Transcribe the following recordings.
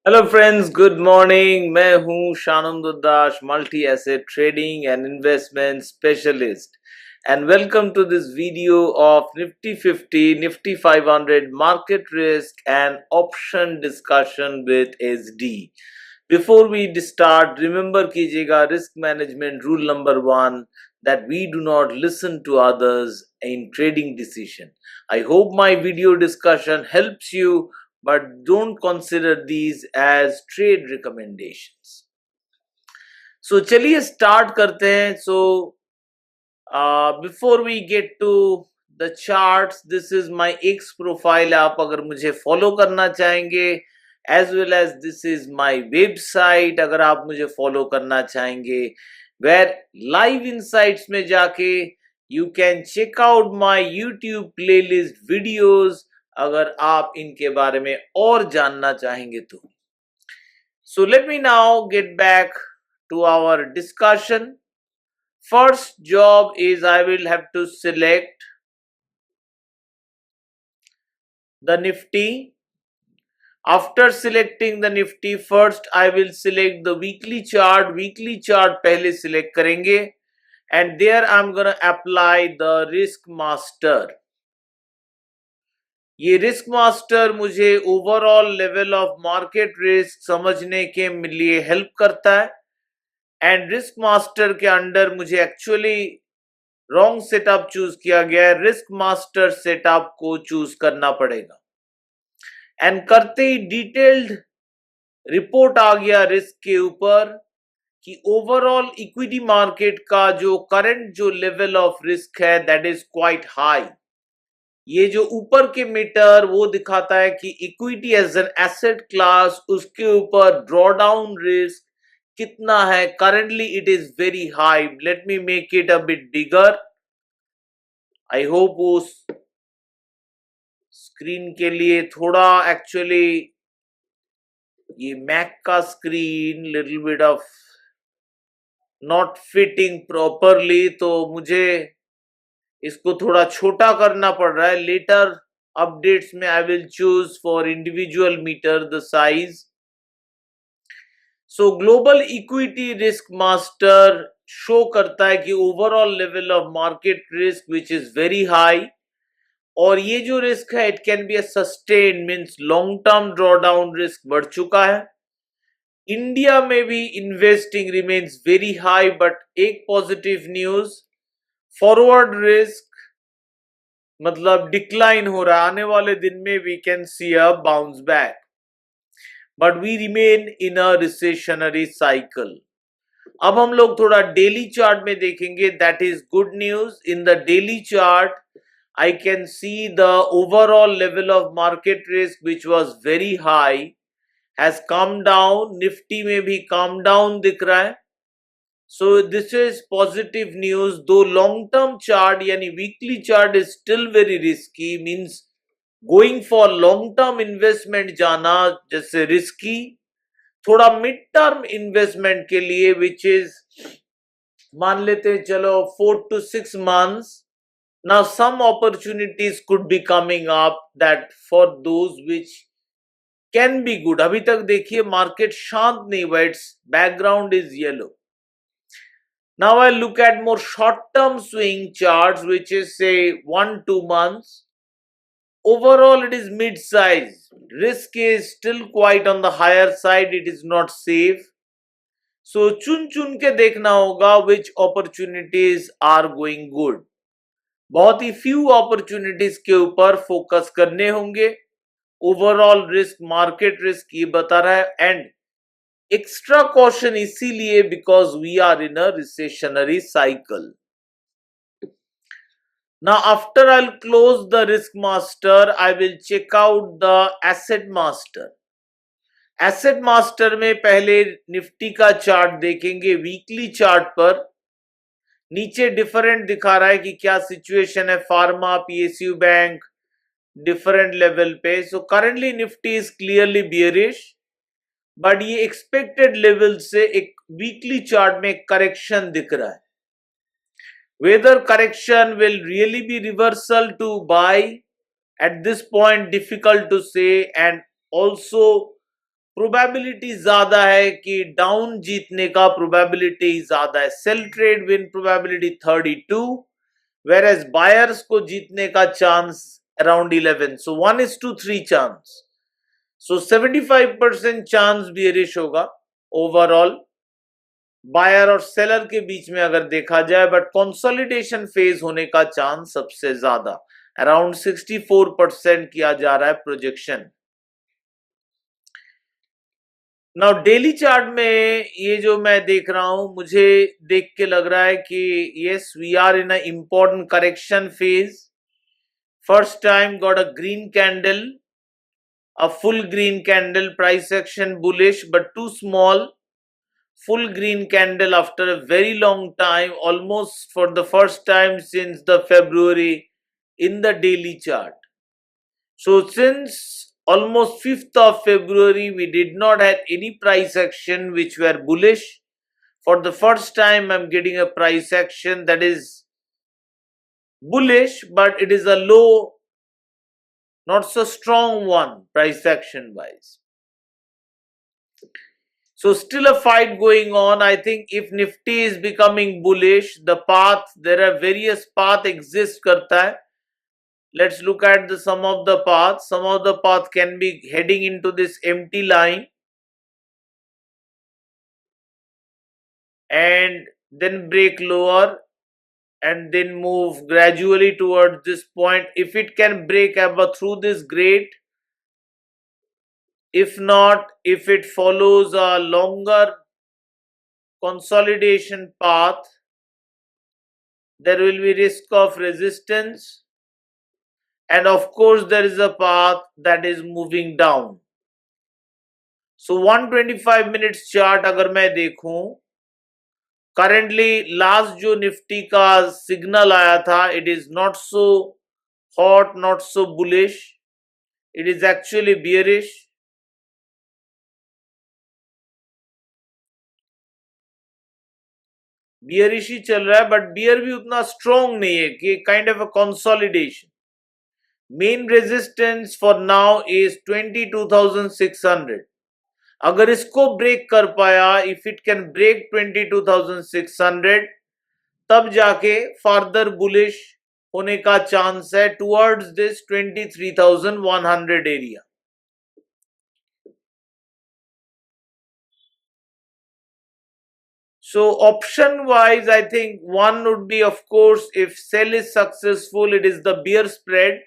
Hello friends, good morning. मैं हूं Shanand Udas, multi asset trading and investment specialist, and welcome to this video of Nifty 50, Nifty 500 market risk and option discussion with SD. Before we start, remember कीजिएगा risk management rule number 1, that we do not listen to others in trading decision. I hope my video discussion helps you, but don't consider these as trade recommendations. So चलिए start करते हैं. So before we get to the charts, this is my X profile. आप अगर मुझे follow करना चाहेंगे, as well as this is my website अगर आप मुझे follow करना चाहेंगे, where live insights में जाके you can check out my YouTube playlist videos अगर आप इनके बारे में और जानना चाहेंगे तो. So let me now get back to our discussion. First job is I will have to select the Nifty. After selecting the Nifty, first I will select the weekly chart. Weekly chart पहले select करेंगे, and there I'm gonna apply the risk master. ये risk master मुझे overall level of market risk समझने के लिए help करता है, and risk master के अंडर मुझे एक्चुअली रॉन्ग सेटअप चूज किया गया है. रिस्क मास्टर सेटअप को चूज करना पड़ेगा, एंड करते ही डिटेल्ड रिपोर्ट आ गया रिस्क के ऊपर कि ओवरऑल इक्विटी मार्केट का जो करंट जो लेवल ऑफ रिस्क है दैट इज क्वाइट हाई. ये जो ऊपर के मीटर वो दिखाता है कि equity as an asset class, उसके ऊपर ड्रॉडाउन रिस्क कितना है. Currently it is very high. Let me make it a bit bigger. I hope वो स्क्रीन के लिए थोड़ा, एक्चुअली ये मैक का screen little bit of not fitting properly, तो मुझे इसको थोड़ा छोटा करना पड़ रहा है. लेटर अपडेट्स में I will choose for individual meter the size. So global equity risk master show करता है कि overall level of market risk which is very high, और ये जो रिस्क है it can be a sustain, means long term drawdown risk बढ़ चुका है. इंडिया में भी investing remains very high, but एक पॉजिटिव न्यूज, फॉरवर्ड रिस्क मतलब डिक्लाइन हो रहा है. आने वाले दिन में we can see a bounce back, but we remain in a recessionary cycle. अब हम लोग थोड़ा डेली चार्ट में देखेंगे. That is good news. In the daily chart I can see the overall level of market risk which was very high has come down. Nifty में भी come down दिख रहा है. So this is positive news. Though long term chart यानी weekly chart is still very risky, means going for long term investment जाना जैसे risky. थोड़ा mid term investment के लिए which is मान लेते चलो 4 to 6 months. Now some opportunities could be coming up that for those which can be good. अभी तक देखिए मार्केट शांत नहीं हुआ, its background is yellow. Now I look at more short term swing charts which is say 1-2 months. Overall it is mid size. Risk is still quite on the higher side. It is not safe. So चुन चुन के देखना होगा which opportunities are going good. बहुत ही few opportunities के ऊपर focus करने होंगे. ओवरऑल रिस्क मार्केट रिस्क ये बता रहा है, एंड एक्स्ट्रा कॉशन इसीलिए because we are in a recessionary cycle. Now after I will close the risk master, I will check out the asset master. Asset master में पहले Nifty का chart देखेंगे. Weekly chart पर नीचे different दिखा रहा है कि क्या सिचुएशन है. Pharma, PSU bank different level पे. So currently Nifty is clearly bearish, but ये एक्सपेक्टेड लेवल से एक वीकली चार्ट में करेक्शन दिख रहा है. Whether correction will really be reversal to buy at this point difficult to say, and also probability ज्यादा है कि डाउन जीतने का प्रोबेबिलिटी ज्यादा है. Sell trade win probability 32, whereas buyers को जीतने का chance around 11. So 1:3 chance. So 75% chance bearish होगा ओवरऑल बायर और सेलर के बीच में अगर देखा जाए, बट कंसोलिडेशन फेज होने का चांस सबसे ज्यादा अराउंड 64% किया जा रहा है प्रोजेक्शन. नाउ डेली चार्ट में ये जो मैं देख रहा हूं, मुझे देख के लग रहा है कि yes we are in a important correction phase. First time got a green candle, a full green candle, price action bullish but too small. Full green candle after a very long time, almost for the first time since the February in the daily chart. So since almost 5th of February we did not have any price action which were bullish. For the first time I'm getting a price action that is bullish, but it is a low, not so strong one price action wise. So still a fight going on. I think if Nifty is becoming bullish, the path, there are various path exist karta hai. Let's look at the some of the paths. Some of the path can be heading into this empty line and then break lower and then move gradually towards this point. If it can break above through this, great. If not, if it follows a longer consolidation path, there will be risk of resistance, and of course there is a path that is moving down. So 125 minutes chart अगर मैं देखूं, currently last जो Nifty का signal आया था, it is not so hot, not so bullish, it is actually bearish. Bearish ही चल रहा है, बट बियर भी उतना स्ट्रॉन्ग नहीं है कि kind of a consolidation. Main resistance for now is 22,600. अगर इसको ब्रेक कर पाया, इफ इट कैन ब्रेक 22,600, तब जाके फर्दर बुलिश होने का चांस है towards this 23,100 area. So option wise, I think one would be, of course, if sell is successful, it is the bear spread.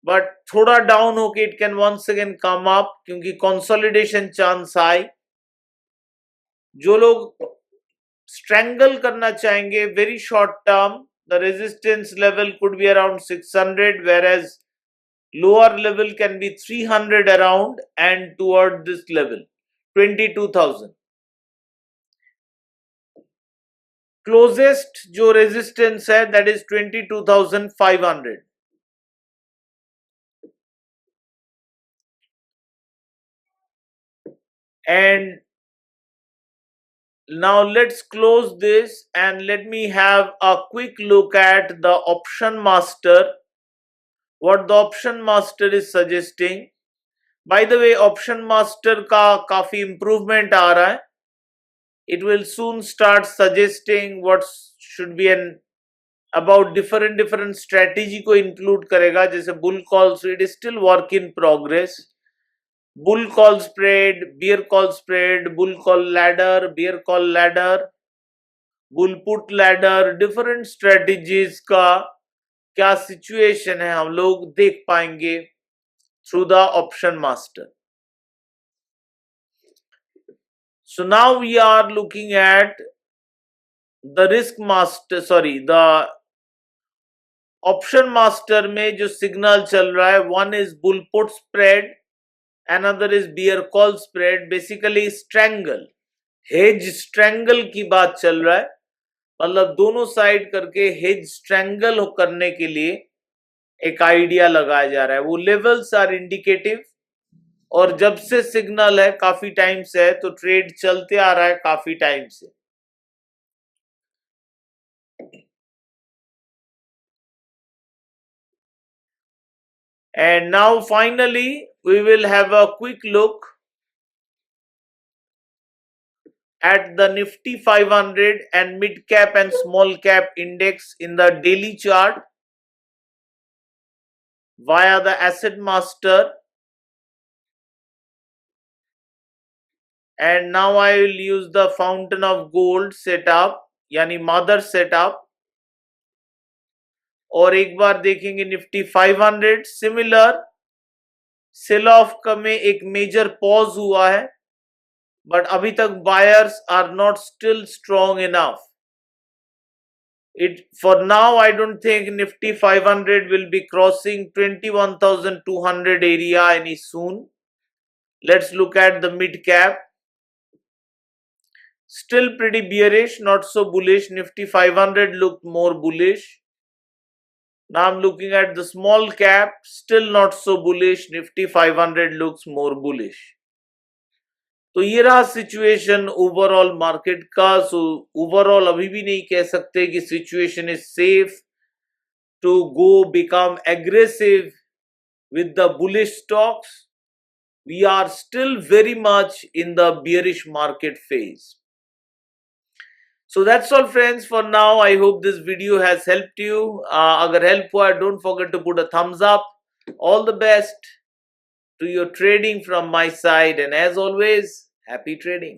But थोड़ा down होके it can once again come up क्योंकि consolidation chance high. जो लोग strangle करना चाहेंगे very short term, the resistance level could be around 600, whereas lower level can be 300 around, and toward this level 22,000. Closest जो resistance है that is 22,500. And now let's close this and let me have a quick look at the option master, what the option master is suggesting. By the way, option master का काफी improvement आ रहा है. It will soon start suggesting what should be an about different strategy को include करेगा, जैसे bull calls. It is still work in progress. Bull call spread, bear call spread, bull call ladder, bear call ladder, bull put ladder, different strategies का क्या situation है हम लोग देख पाएंगे through the option master. So now we are looking at the risk master, the option master में जो signal चल रहा है, one is bull put spread, another is bear call spread. Basically strangle, hedge strangle की बात चल रहा है. मतलब दोनों साइड करके hedge strangle करने के लिए एक आइडिया लगाया जा रहा है. वो लेवल्स आर इंडिकेटिव, और जब से सिग्नल है काफी टाइम से है, तो ट्रेड चलते आ रहा है काफी टाइम से. And now finally we will have a quick look at the Nifty 500 and mid cap and small cap index in the daily chart via the Asset Master. And now I will use the Fountain of Gold setup, यानी mother setup. और एक बार देखेंगे Nifty 500 similar cell of का में एक major pause हुआ है, but अभी तक buyers are not still strong enough. For now I don't think Nifty 500 will be crossing 21,200 area any soon. Let's look at the mid cap. Still pretty bearish, not so bullish. Nifty 500 looked more bullish. Now I'm looking at the small cap, still not so bullish. Nifty 500 looks more bullish. तो ये रहा situation overall market का. So overall अभी भी नहीं कह सकते कि situation is safe to go become aggressive with the bullish stocks. We are still very much in the bearish market phase. So that's all friends for now. I hope this video has helped you. अगर help हुआ, don't forget to put a thumbs up. All the best to your trading from my side, and as always, happy trading.